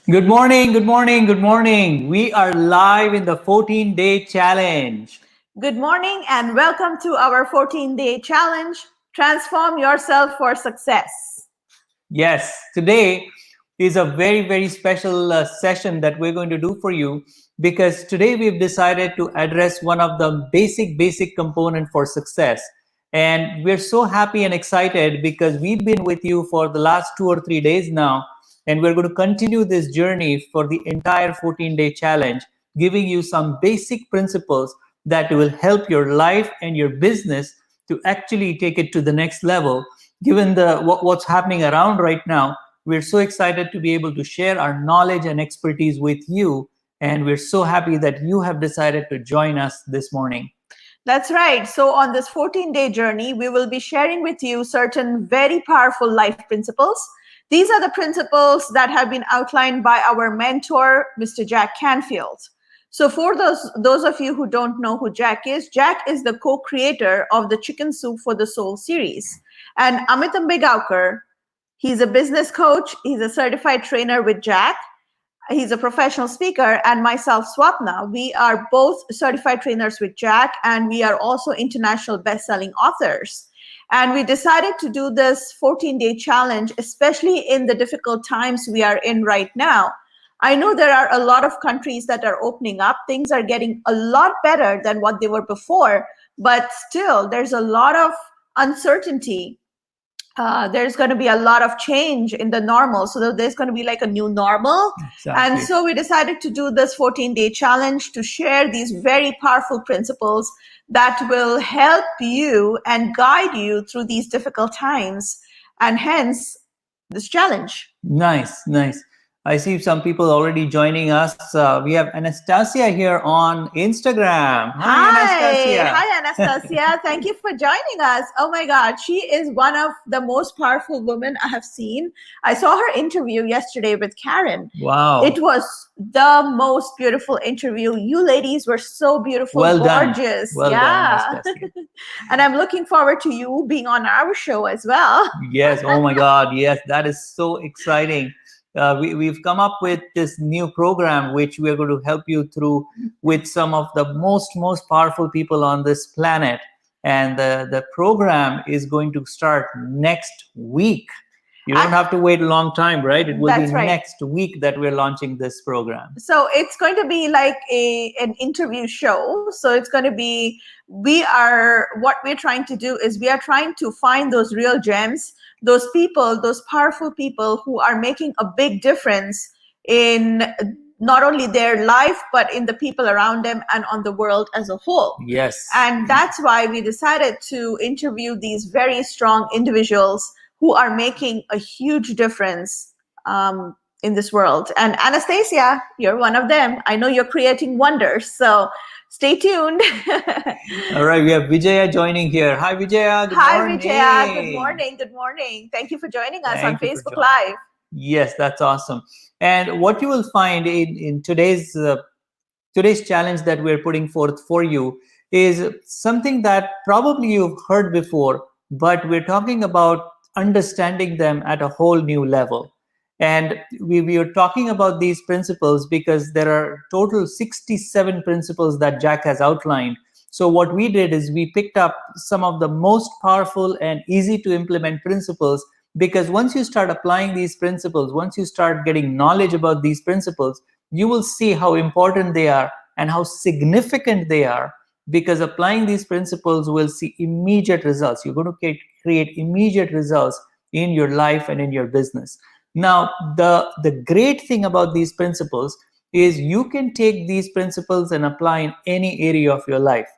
Good morning, good morning, good morning. We are live in the 14-day challenge. Good morning and welcome to our 14-day challenge, Transform Yourself for Success. Yes, today is a very special session that we're going to do for you because today we've decided to address one of the basic component for success. And we're so happy and excited because we've been with you for the last 2 or 3 days now. And we're going to continue this journey for the entire 14-day challenge, giving you some basic principles that will help your life and your business to actually take it to the next level. Given what's happening around right now, we're so excited to be able to share our knowledge and expertise with you. And we're so happy that you have decided to join us this morning. That's right. So, on this 14-day journey, we will be sharing with you certain very powerful life principles. These are the principles that have been outlined by our mentor, Mr. Jack Canfield. So, for those of you who don't know who Jack is the co-creator of the Chicken Soup for the Soul series. And Amit Ambegaukar, he's a business coach, he's a certified trainer with Jack. He's a professional speaker, and myself, Swapna. We are both certified trainers with Jack, and we are also international best-selling authors. And we decided to do this 14-day challenge, especially in the difficult times we are in right now. I know there are a lot of countries that are opening up. Things are getting a lot better than what they were before, but still there's a lot of uncertainty. There's going to be a lot of change in the normal. So there's going to be like a new normal. Exactly. And so we decided to do this 14-day challenge to share these very powerful principles that will help you and guide you through these difficult times. And hence this challenge. Nice. I see some people already joining us. We have Anastasia here on Instagram. Hi, Anastasia. Thank you for joining us. Oh my God, she is one of the most powerful women I have seen. I saw her interview yesterday with Karen. Wow. It was the most beautiful interview. You ladies were so beautiful, gorgeous. Well done, And I'm looking forward to you being on our show as well. Yes. Oh my God. Yes, that is so exciting. We've come up with this new program which we're going to help you through with some of the most powerful people on this planet, and the program is going to start next week. You don't have to wait a long time, right? It will be next week that we're launching this program. So it's going to be like an interview show. So it's going to be, what we're trying to do is we are trying to find those real gems, those people, those powerful people who are making a big difference in not only their life, but in the people around them and on the world as a whole. Yes. And that's why we decided to interview these very strong individuals who are making a huge difference in this world. And Anastasia, you're one of them. I know you're creating wonders. So stay tuned. All right, we have Vijaya joining here. Hi, Vijaya. Good morning. Vijaya. Good morning. Thank you for joining us on Facebook Live. Yes, that's awesome. And what you will find in today's challenge that we're putting forth for you is something that probably you've heard before, but we're talking about understanding them at a whole new level. And we are talking about these principles because there are total 67 principles that Jack has outlined. So what we did is we picked up some of the most powerful and easy to implement principles, because once you start applying these principles, once you start getting knowledge about these principles, you will see how important they are and how significant they are, because applying these principles will see immediate results. You're going to create immediate results in your life and in your business. Now, the great thing about these principles is you can take these principles and apply in any area of your life,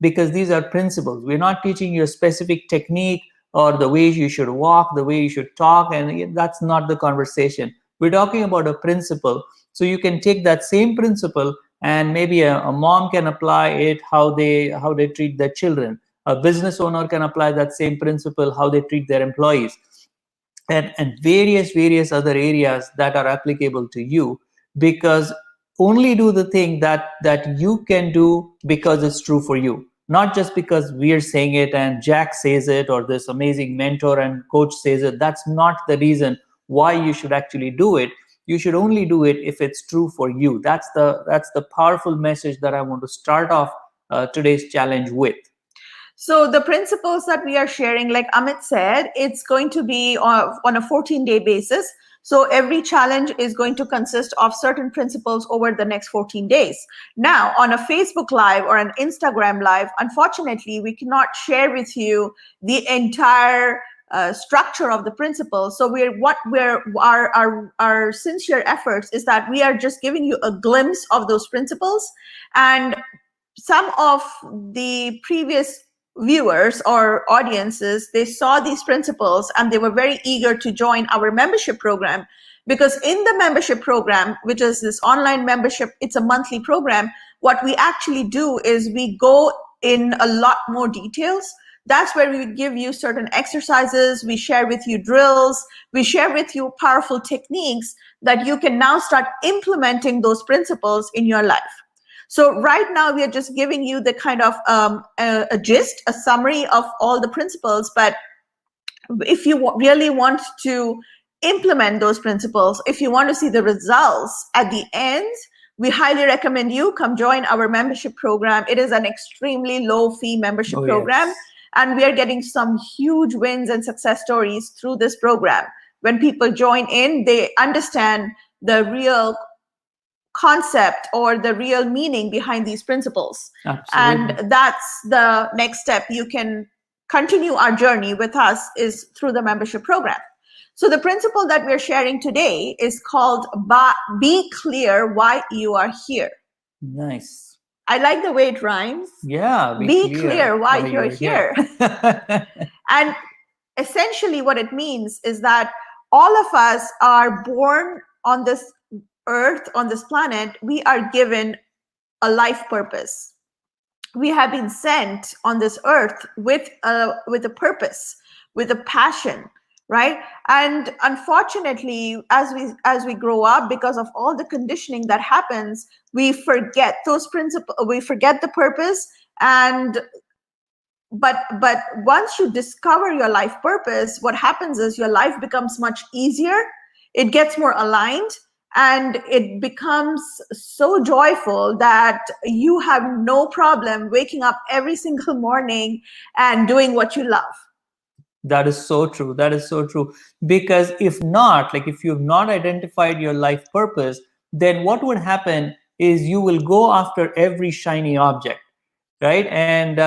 because these are principles. We're not teaching you a specific technique or the way you should walk, the way you should talk, and that's not the conversation. We're talking about a principle. So you can take that same principle and maybe a mom can apply it, how they treat their children. A business owner can apply that same principle, how they treat their employees. And various other areas that are applicable to you, because only do the thing that you can do because it's true for you, not just because we're saying it and Jack says it or this amazing mentor and coach says it. That's not the reason why you should actually do it. You should only do it if it's true for you. That's the powerful message that I want to start off today's challenge with. So the principles that we are sharing, like Amit said, it's going to be on a 14-day basis. So every challenge is going to consist of certain principles over the next 14 days. Now, on a Facebook Live or an Instagram Live, unfortunately, we cannot share with you the entire structure of the principles. So our sincere efforts is that we are just giving you a glimpse of those principles. And some of the previous viewers or audiences, they saw these principles and they were very eager to join our membership program, because in the membership program, which is this online membership, it's a monthly program. What we actually do is we go in a lot more details. That's where we give you certain exercises, we share with you drills, we share with you powerful techniques that you can now start implementing those principles in your life. So right now we are just giving you the kind of a gist, a summary of all the principles. But if you really want to implement those principles, if you want to see the results at the end, we highly recommend you come join our membership program. It is an extremely low fee membership program. Yes. And we are getting some huge wins and success stories through this program. When people join in, they understand the real concept or the real meaning behind these principles. Absolutely. And that's the next step. You can continue our journey with us is through the membership program. So the principle that we're sharing today is called Be Clear Why You Are Here. Nice. I like the way it rhymes. Yeah. Be clear why you're here. here. And essentially what it means is that all of us are born on this earth, on this planet. We are given a life purpose. We have been sent on this earth with a purpose, with a passion, right? And unfortunately, as we grow up, because of all the conditioning that happens, we forget those principles, we forget the purpose. And but once you discover your life purpose, what happens is your life becomes much easier, it gets more aligned, and it becomes so joyful that you have no problem waking up every single morning and doing what you love. That is so true. That is so true. Because if not, like if you've not identified your life purpose, then what would happen is you will go after every shiny object, right? And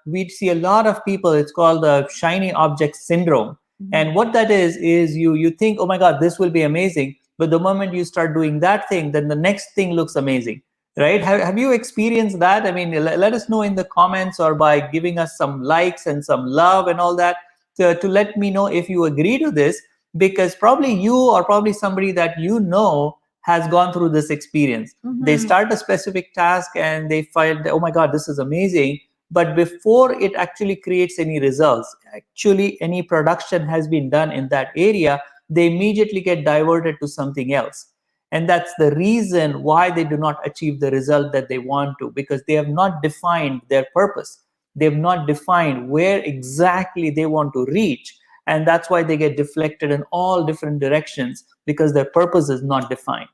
we'd see a lot of people, it's called the shiny object syndrome. Mm-hmm. And what that is you think, oh my God, this will be amazing. But the moment you start doing that thing, then the next thing looks amazing, right? Have you experienced that? I mean, let us know in the comments or by giving us some likes and some love and all that to let me know if you agree to this, because probably you or probably somebody that you know has gone through this experience. Mm-hmm. They start a specific task and they find, oh my God, this is amazing. But before it actually creates any results, actually any production has been done in that area, they immediately get diverted to something else. And that's the reason why they do not achieve the result that they want to, because they have not defined their purpose. They've not defined where exactly they want to reach. And that's why they get deflected in all different directions, because their purpose is not defined.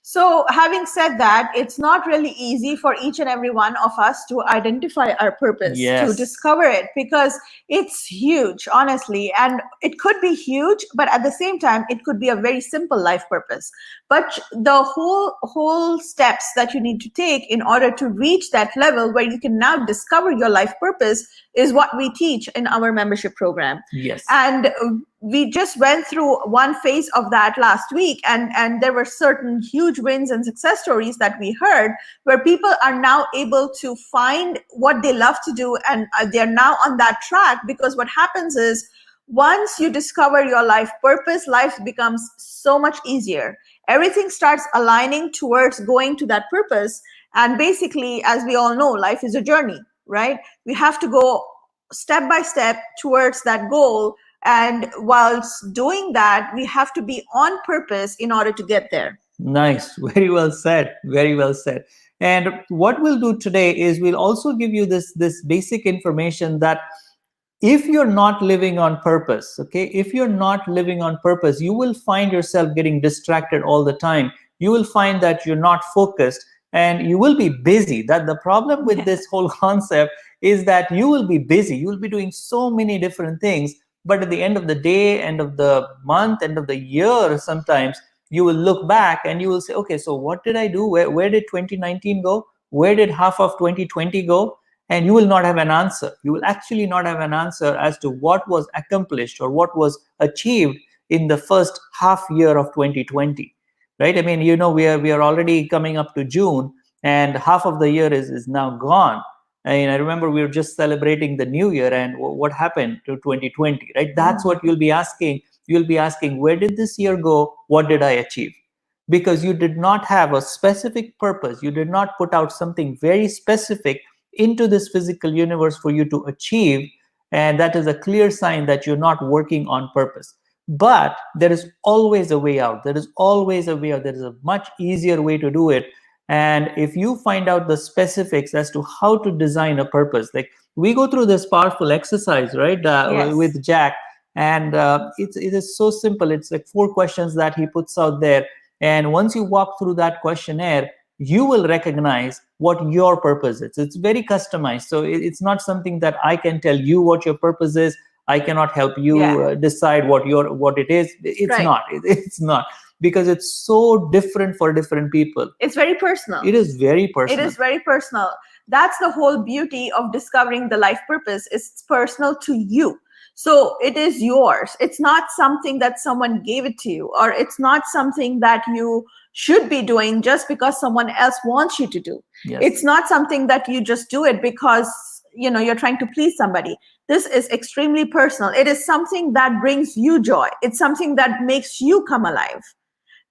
So having said that, it's not really easy for each and every one of us to identify our purpose, to discover it, because it's huge, honestly. And it could be huge, but at the same time, it could be a very simple life purpose. But the whole steps that you need to take in order to reach that level where you can now discover your life purpose is what we teach in our membership program. Yes. And we just went through one phase of that last week, and there were certain huge wins and success stories that we heard where people are now able to find what they love to do, and they're now on that track. Because what happens is, once you discover your life purpose, life becomes so much easier. Everything starts aligning towards going to that purpose. And basically, as we all know, life is a journey, right? We have to go step by step towards that goal. And whilst doing that, we have to be on purpose in order to get there. Nice. Very well said. Very well said. And what we'll do today is we'll also give you this basic information that if you're not living on purpose, okay, if you're not living on purpose, you will find yourself getting distracted all the time. You will find that you're not focused and you will be busy. That the problem with this whole concept is that you will be busy. You will be doing so many different things, but at the end of the day, end of the month, end of the year, sometimes you will look back and you will say, okay, so what did I do? Where did 2019 go? Where did half of 2020 go? And you will not have an answer. You will actually not have an answer as to what was accomplished or what was achieved in the first half year of 2020, right? I mean, we are already coming up to June, and half of the year is now gone. I remember we were just celebrating the new year, and what happened to 2020, right? That's what you'll be asking. You'll be asking, where did this year go? What did I achieve? Because you did not have a specific purpose. You did not put out something very specific into this physical universe for you to achieve, and that is a clear sign that you're not working on purpose. But there is always a way out. There is always a way out. There is a much easier way to do it. And if you find out the specifics as to how to design a purpose, like we go through this powerful exercise, right, Yes. with Jack, and it is so simple. It's like 4 questions that he puts out there, and once you walk through that questionnaire, you will recognize what your purpose is. It's very customized. So it's not something that I can tell you what your purpose is. I cannot help you decide what it is. It's Right. not. It's not, because it's so different for different people. It's very personal. It is very It personal. is very personal. That's the whole beauty of discovering the life purpose. It's personal to you. So it is yours. It's not something that someone gave it to you, or it's not something that you should be doing just because someone else wants you to do. Yes. It's not something that you just do it because you're trying to please somebody. This is extremely personal. It is something that brings you joy. It's something that makes you come alive.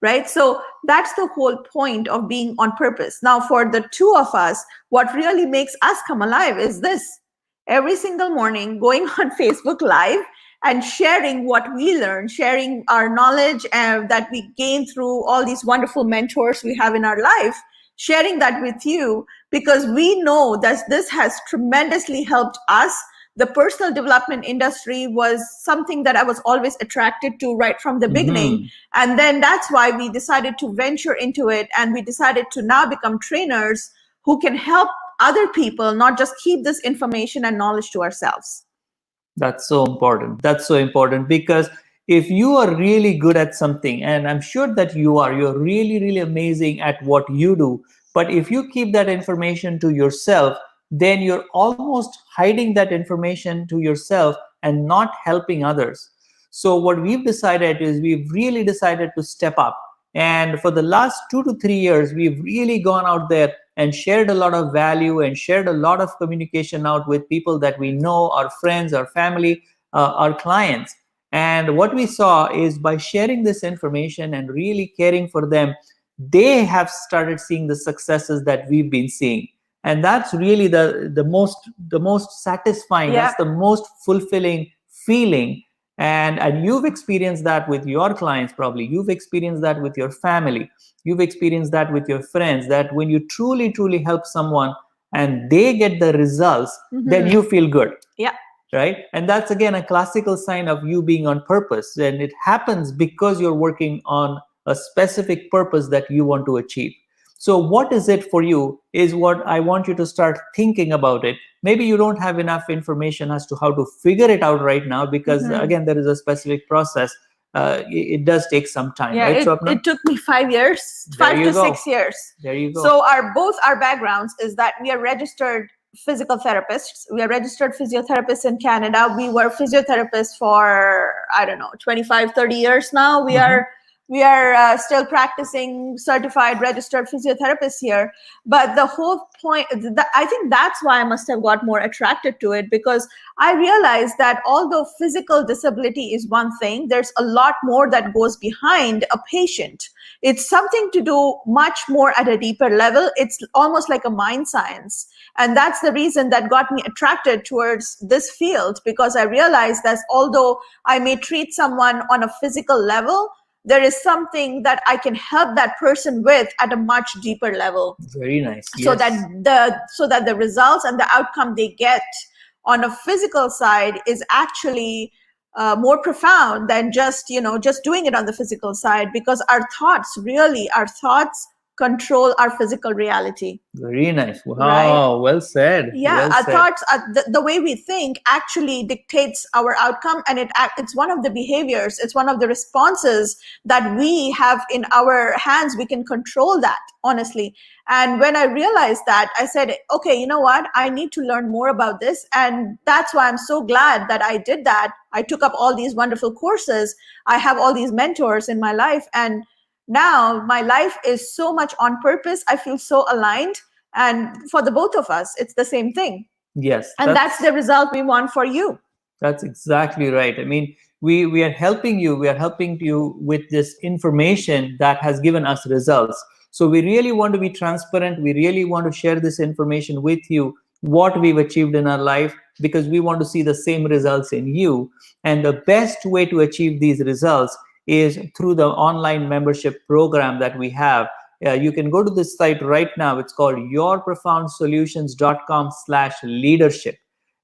Right? So that's the whole point of being on purpose. Now, for the two of us, what really makes us come alive is this. Every single morning, going on Facebook Live and sharing what we learn, sharing our knowledge that we gain through all these wonderful mentors we have in our life, sharing that with you, because we know that this has tremendously helped us. The personal development industry was something that I was always attracted to right from the beginning. And then that's why we decided to venture into it. And we decided to now become trainers who can help other people, not just keep this information and knowledge to ourselves. That's so important. That's so important, because if you are really good at something, and I'm sure that you're really, really amazing at what you do, but if you keep that information to yourself, then you're almost hiding that information to yourself and not helping others. So what we've decided is we've really decided to step up. And for the last 2 to 3 years, we've really gone out there and shared a lot of value and shared a lot of communication out with people that we know, our friends, our family, our clients. And what we saw is by sharing this information and really caring for them, they have started seeing the successes that we've been seeing. And that's really the most satisfying, that's the most fulfilling feeling. And you've experienced that with your clients, probably. You've experienced that with your family. You've experienced that with your friends, that when you truly, truly help someone and they get the results, then you feel good. Yeah. Right? And that's, again, a classical sign of you being on purpose. And it happens because you're working on a specific purpose that you want to achieve. So what is it for you is what I want you to start thinking about it. Maybe you don't have enough information as to how to figure it out right now, because again, there is a specific process. It does take some time, right, Swapna? It took me 5 years, 5 to 6 years. There you go. So both our backgrounds is that we are registered physical therapists. We are registered physiotherapists in Canada. We were physiotherapists for, 25, 30 years now. We are still practicing certified registered physiotherapists here. But the whole point, I think that's why I must have got more attracted to it, because I realized that although physical disability is one thing, there's a lot more that goes behind a patient. It's something to do much more at a deeper level. It's almost like a mind science. And that's the reason that got me attracted towards this field, because I realized that although I may treat someone on a physical level, there is something that I can help that person with at a much deeper level. Very nice. So that the results and the outcome they get on a physical side is actually more profound than just doing it on the physical side, because our thoughts control our physical reality. Very nice. Wow. Right? Well said. Yeah, Well our said. thoughts, the way we think actually dictates our outcome, and it's one of the behaviors, it's one of the responses that we have in our hands. We can control that, honestly. And when I realized that, I said, okay, you know what? I need to learn more about this. And that's why I'm so glad that I did that. I took up all these wonderful courses. I have all these mentors in my life. And now my life is so much on purpose. I feel so aligned. And for the both of us, it's the same thing. Yes. And that's the result we want for you. That's exactly right. I mean, we are helping you. We are helping you with this information that has given us results. So we really want to be transparent. We really want to share this information with you, what we've achieved in our life, because we want to see the same results in you. And the best way to achieve these results is through the online membership program that we have. You can go to this site right now. It's called yourprofoundsolutions.com/leadership.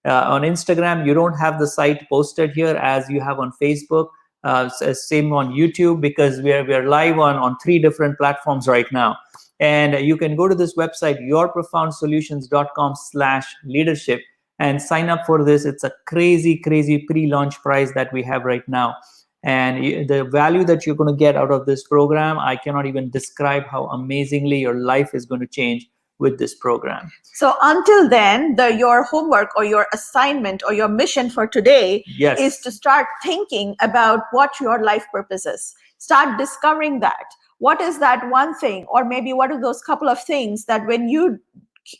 On Instagram, you don't have the site posted here as you have on Facebook. Same on YouTube, because we are live on 3 different platforms right now. And you can go to this website, yourprofoundsolutions.com/leadership, and sign up for this. It's a crazy pre-launch price that we have right now. And the value that you're going to get out of this program, I cannot even describe how amazingly your life is going to change with this program. So until then, your homework or your assignment or your mission for today is to start thinking about what your life purpose is. Start discovering that. What is that one thing, or maybe what are those couple of things that when you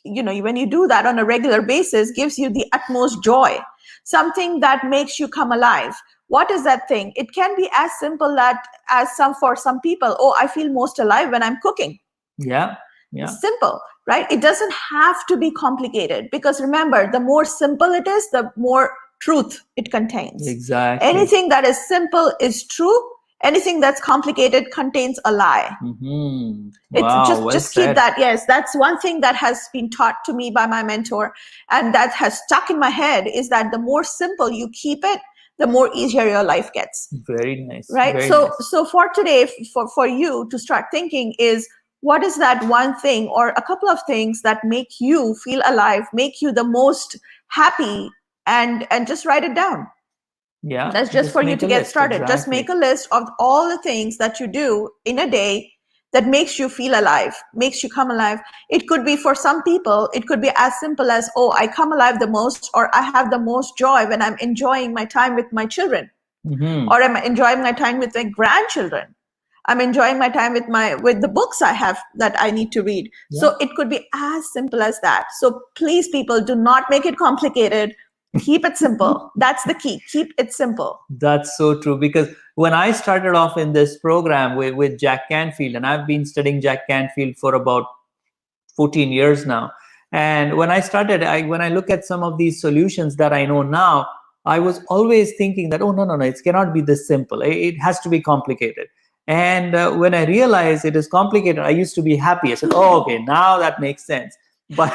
do that on a regular basis gives you the utmost joy, something that makes you come alive. What is that thing? It can be as simple for some people, oh, I feel most alive when I'm cooking. Yeah. Simple, right? It doesn't have to be complicated, because remember, the more simple it is, the more truth it contains. Exactly. Anything that is simple is true. Anything that's complicated contains a lie. Mm-hmm. Wow, well just said. keep that. Yes, that's one thing that has been taught to me by my mentor, and that has stuck in my head, is that the more simple you keep it, the more easier your life gets. Very nice. Right? Very so nice. So for today, for you to start thinking is, what is that one thing or a couple of things that make you feel alive, make you the most happy, and just write it down. Yeah. That's just for you to get started. Exactly. Just make a list of all the things that you do in a day that makes you feel alive, makes you come alive. It could be, for some people, it could be as simple as, oh, I come alive the most, or I have the most joy when I'm enjoying my time with my children, or I'm enjoying my time with my grandchildren. I'm enjoying my time with the books I have that I need to read. Yeah. So it could be as simple as that. So please, people, do not make it complicated. Keep it simple. That's the key. Keep it simple. That's so true, because when I started off in this program with Jack Canfield, and I've been studying Jack Canfield for about 14 years now. And when I started, when I look at some of these solutions that I know now, I was always thinking that, oh, no, it cannot be this simple. It has to be complicated. And when I realized it is complicated, I used to be happy. I said, oh, okay, now that makes sense. But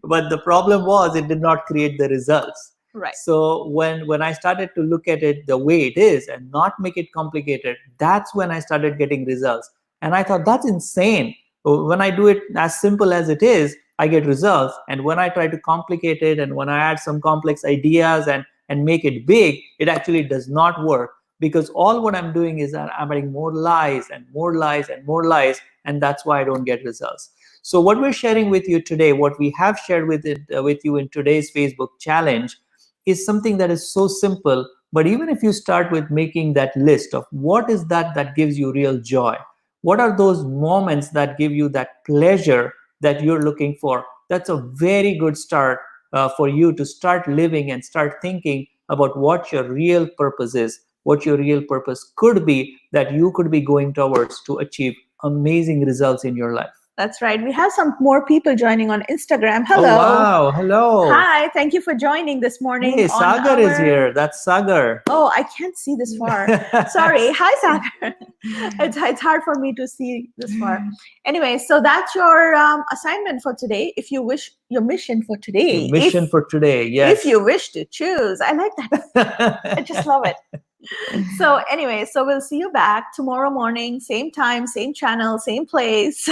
but the problem was it did not create the results. Right. So when I started to look at it the way it is and not make it complicated, that's when I started getting results. And I thought, that's insane. When I do it as simple as it is, I get results. And when I try to complicate it, and when I add some complex ideas and make it big, it actually does not work. Because all what I'm doing is that I'm adding more lies and more lies and more lies, and that's why I don't get results. So what we're sharing with you today, what we have shared with you in today's Facebook challenge, is something that is so simple. But even if you start with making that list of what is that gives you real joy, what are those moments that give you that pleasure that you're looking for, that's a very good start for you to start living and start thinking about what your real purpose is, what your real purpose could be, that you could be going towards to achieve amazing results in your life. That's right. We have some more people joining on Instagram. Hello. Oh, wow. Hello. Hi. Thank you for joining this morning. Hey, on Sagar is our- here. That's Sagar. Oh, I can't see this far. Sorry. Hi, Sagar. It's hard for me to see this far. Anyway, so that's your assignment for today. If you wish, your mission for today. Your mission for today. Yes. If you wish to choose. I like that. I just love it. So anyway, so we'll see you back tomorrow morning, same time, same channel, same place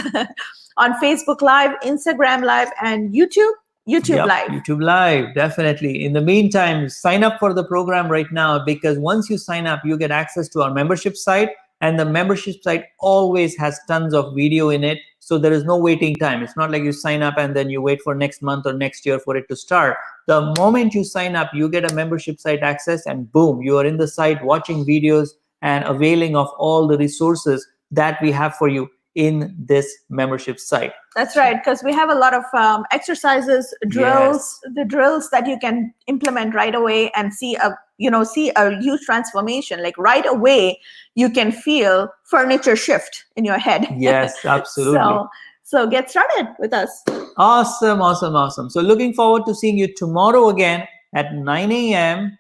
on Facebook Live, Instagram Live, and YouTube Yep, Live. YouTube Live, definitely. In the meantime, sign up for the program right now, because once you sign up, you get access to our membership site, and the membership site always has tons of video in it. So there is no waiting time. It's not like you sign up and then you wait for next month or next year for it to start. The moment you sign up, you get a membership site access, and boom, you are in the site watching videos and availing of all the resources that we have for you in this membership site. That's right, because we have a lot of exercises, drills, the drills that you can implement right away and see a huge transformation. Like right away, you can feel furniture shift in your head. Yes, absolutely. So get started with us. Awesome, awesome, awesome. So looking forward to seeing you tomorrow again at 9 a.m.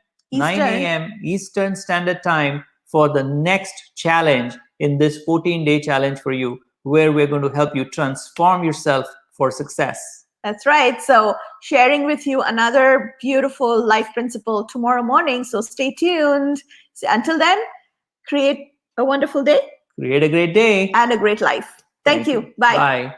Eastern Standard Time for the next challenge in this 14-day challenge for you, where we're going to help you transform yourself for success. That's right. So sharing with you another beautiful life principle tomorrow morning. So stay tuned. So until then, create a wonderful day. Create a great day. And a great life. Thank you. Bye. Bye.